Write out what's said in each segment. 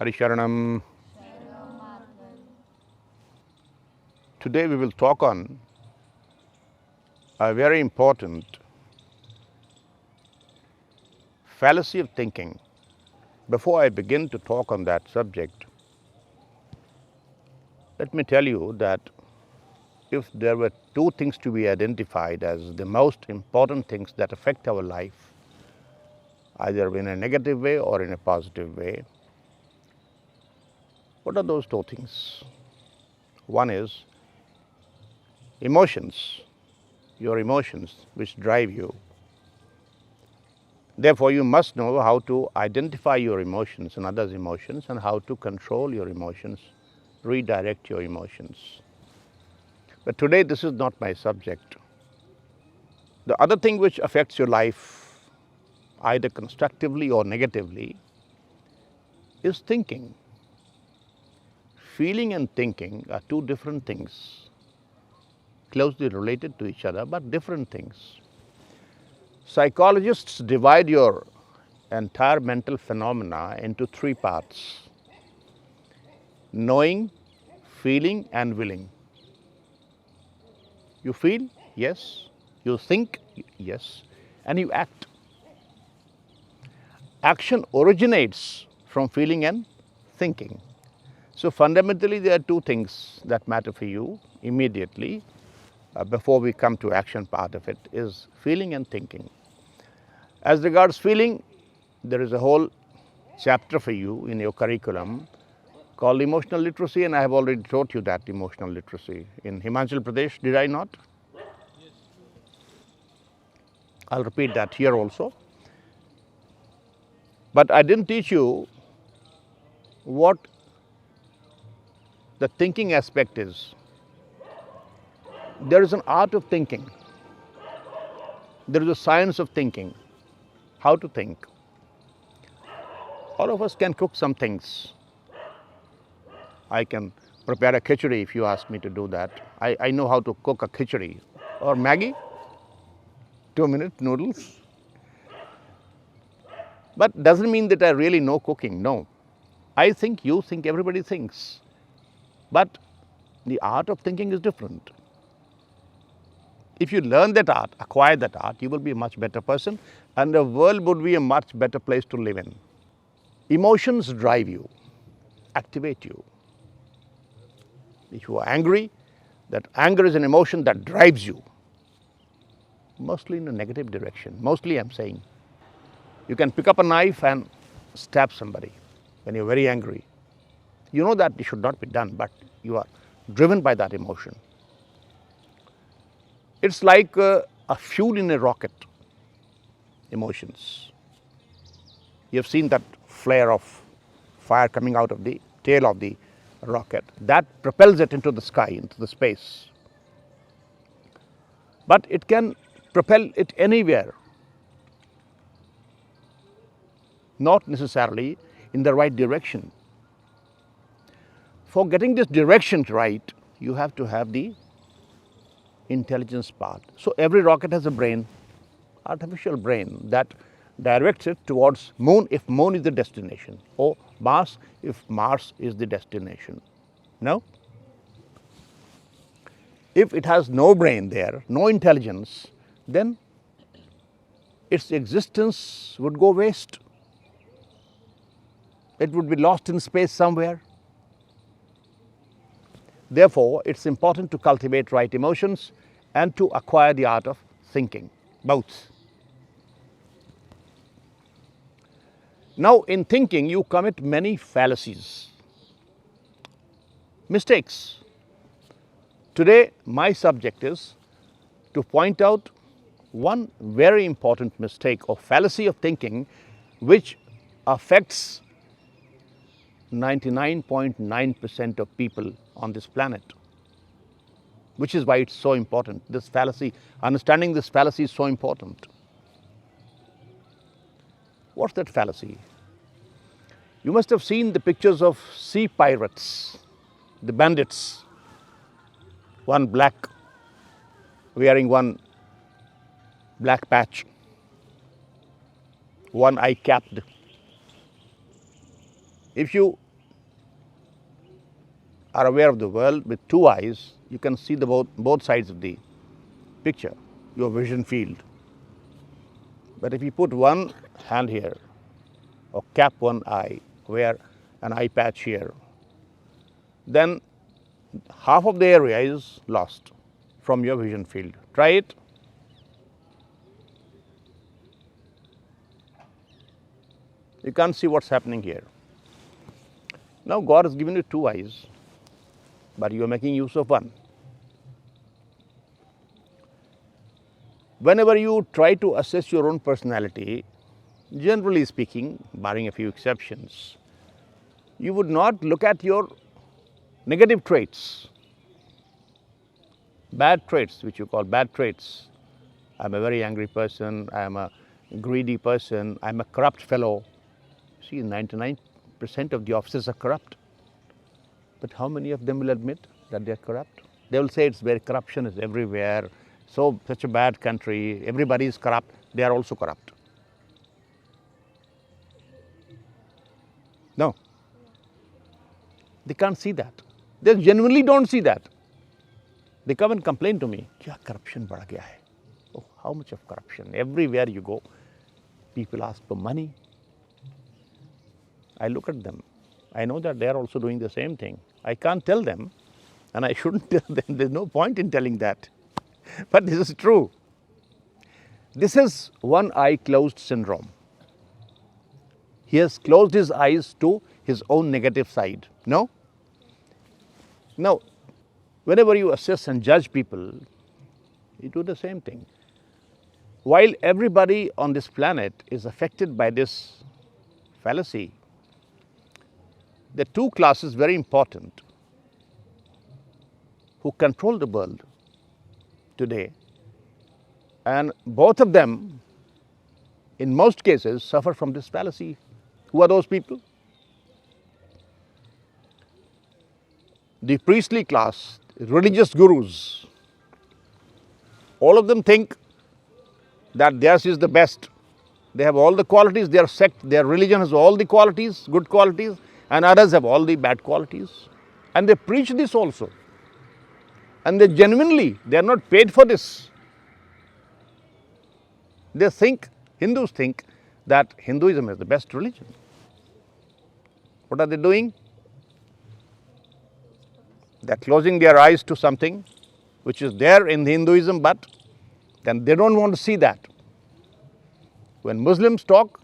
Harisharanam. Today we will talk on a very important fallacy of thinking. Before I begin to talk on that subject, let me tell you that if there were two things to be identified as the most important things that affect our life, either in a negative way or in a positive way, what are those two things? One is emotions, your emotions which drive you. Therefore, you must know how to identify your emotions and others' emotions and how to control your emotions, redirect your emotions. But today, this is not my subject. The other thing which affects your life, either constructively or negatively, is thinking. Feeling and thinking are two different things, closely related to each other, but different things. Psychologists divide your entire mental phenomena into three parts: knowing, feeling, and willing. You feel, yes. You think, yes. And you act. Action originates from feeling and thinking. So fundamentally, there are two things that matter for you immediately before we come to action part of it, is feeling and thinking. As regards feeling, there is a whole chapter for you in your curriculum called emotional literacy, and I have already taught you that emotional literacy in Himachal Pradesh, did I not? Yes. I'll repeat that here also. But I didn't teach you what the thinking aspect is. There is an art of thinking. There is a science of thinking, how to think. All of us can cook some things. I can prepare a khichdi if you ask me to do that. I know how to cook a khichdi. Or Maggi, 2-minute noodles. But doesn't mean that I really know cooking, no. I think, you think, everybody thinks. But the art of thinking is different. If you learn that art, acquire that art, you will be a much better person and the world would be a much better place to live in. Emotions drive you, activate you. If you are angry, that anger is an emotion that drives you, mostly in a negative direction. Mostly, I'm saying. You can pick up a knife and stab somebody when you're very angry. You know that it should not be done, but you are driven by that emotion. It's like a fuel in a rocket, emotions. You've seen that flare of fire coming out of the tail of the rocket. That propels it into the sky, into the space. But it can propel it anywhere, not necessarily in the right direction. For getting this direction right, you have to have the intelligence part. So every rocket has a brain, artificial brain, that directs it towards moon if moon is the destination, or Mars if Mars is the destination. No? If it has no brain there, no intelligence, then its existence would go waste. It would be lost in space somewhere. Therefore, it's important to cultivate right emotions and to acquire the art of thinking, both. Now, in thinking, you commit many fallacies, mistakes. Today, my subject is to point out one very important mistake or fallacy of thinking which affects 99.9% of people on this planet, which is why it's so important. This fallacy, understanding this fallacy is so important. What's that fallacy? You must have seen the pictures of sea pirates, the bandits, one black, wearing one black patch, one eye capped. If you are aware of the world with two eyes, you can see both sides of the picture, your vision field. But if you put one hand here or cap one eye, wear an eye patch here, then half of the area is lost from your vision field. Try it. You can't see what's happening here. Now God has given you two eyes, but you are making use of one. Whenever you try to assess your own personality, generally speaking, barring a few exceptions, you would not look at your negative traits, bad traits, which you call bad traits. I'm a very angry person, I'm a greedy person, I'm a corrupt fellow. See, 99% of the officers are corrupt. But how many of them will admit that they are corrupt? They will say it's where corruption is everywhere, such a bad country, everybody is corrupt, they are also corrupt. No. They can't see that. They genuinely don't see that. They come and complain to me, "Kya corruption बढ़ गया है?" Oh, how much of corruption? Everywhere you go, people ask for money. I look at them. I know that they are also doing the same thing. I can't tell them, and I shouldn't tell them. There's no point in telling that. But this is true. This is one eye closed syndrome. He has closed his eyes to his own negative side. No? Now, whenever you assess and judge people, you do the same thing. While everybody on this planet is affected by this fallacy, there are two classes very important who control the world today, and both of them, in most cases, suffer from this fallacy. Who are those people? The priestly class, religious gurus. All of them think that theirs is the best. They have all the qualities, their sect, their religion has all the qualities, good qualities, and others have all the bad qualities. And they preach this also. And they genuinely, they are not paid for this. They think, Hindus think that Hinduism is the best religion. What are they doing? They are closing their eyes to something which is there in Hinduism, but then they don't want to see that. When Muslims talk,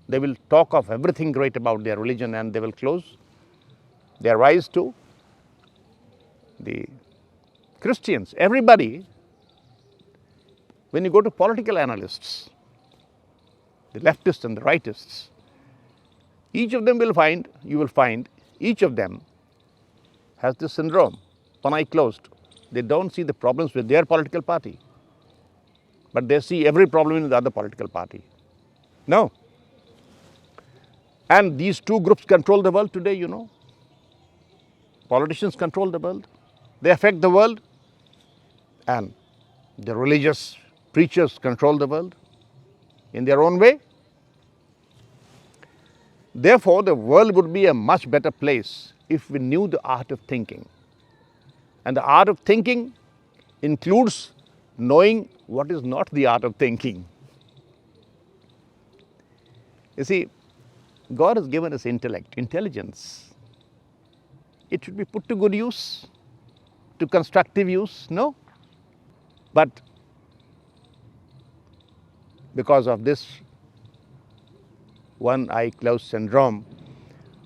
they will talk of everything great about their religion, and they will close their eyes to the Christians. Everybody, when you go to political analysts, the leftists and the rightists, each of them you will find each of them has this syndrome, one eye closed. They don't see the problems with their political party, but they see every problem in the other political party. No. And these two groups control the world today, you know. Politicians control the world. They affect the world. And the religious preachers control the world in their own way. Therefore, the world would be a much better place if we knew the art of thinking. And the art of thinking includes knowing what is not the art of thinking. You see, God has given us intellect, intelligence. It should be put to good use, to constructive use, no? But because of this one eye closed syndrome,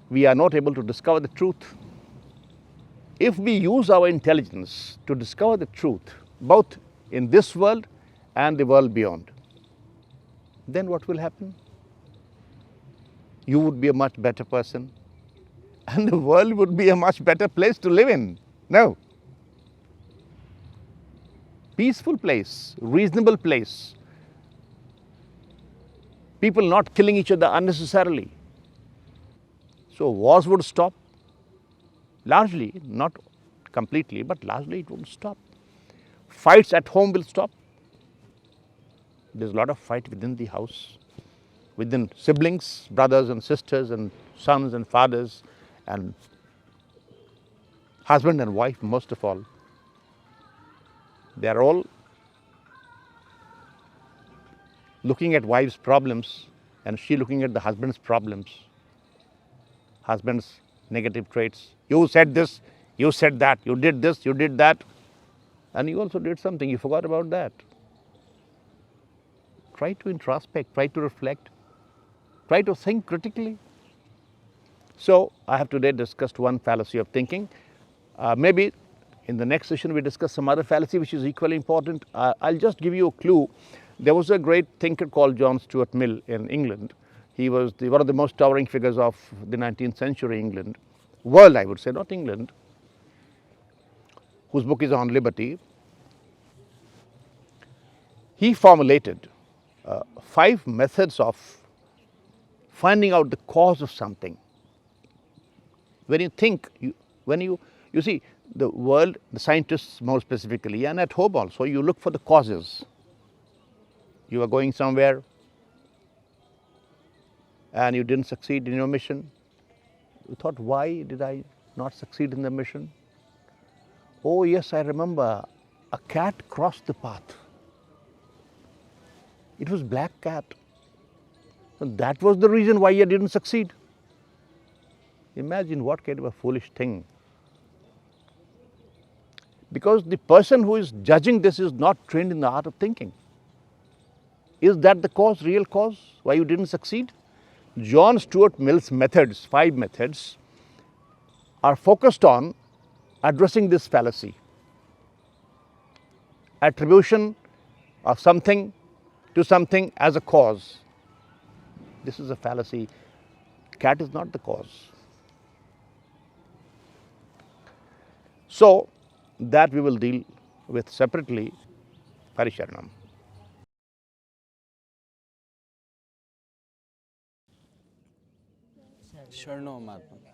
we are not able to discover the truth. If we use our intelligence to discover the truth, both in this world and the world beyond, then what will happen? You would be a much better person, and the world would be a much better place to live in. No. Peaceful place, reasonable place. People not killing each other unnecessarily. So wars would stop. Largely, not completely, but largely it would stop. Fights at home will stop. There's a lot of fight within the house, within siblings, brothers and sisters and sons and fathers and husband and wife most of all. They are all looking at wife's problems and she looking at the husband's problems, husband's negative traits. You said this, you said that, you did this, you did that, and you also did something, you forgot about that. Try to introspect, try to reflect, try to think critically. So I have today discussed one fallacy of thinking. Maybe in the next session we discuss some other fallacy which is equally important. I'll just give you a clue. There was a great thinker called John Stuart Mill in England. He was one of the most towering figures of the 19th century England, world I would say, not England, whose book is on liberty. He formulated 5 methods of finding out the cause of something. When you think, you see the world, the scientists more specifically, and at home also, you look for the causes. You are going somewhere and you didn't succeed in your mission. You thought, why did I not succeed in the mission? Oh yes, I remember, a cat crossed the path. It was black cat. And that was the reason why I didn't succeed. Imagine what kind of a foolish thing. Because the person who is judging this is not trained in the art of thinking. Is that the cause, real cause, why you didn't succeed? John Stuart Mill's methods, 5 methods, are focused on addressing this fallacy. Attribution of something to something as a cause. This is a fallacy. Cat is not the cause. So that we will deal with separately. Parisharanam. Sharno Mahatma.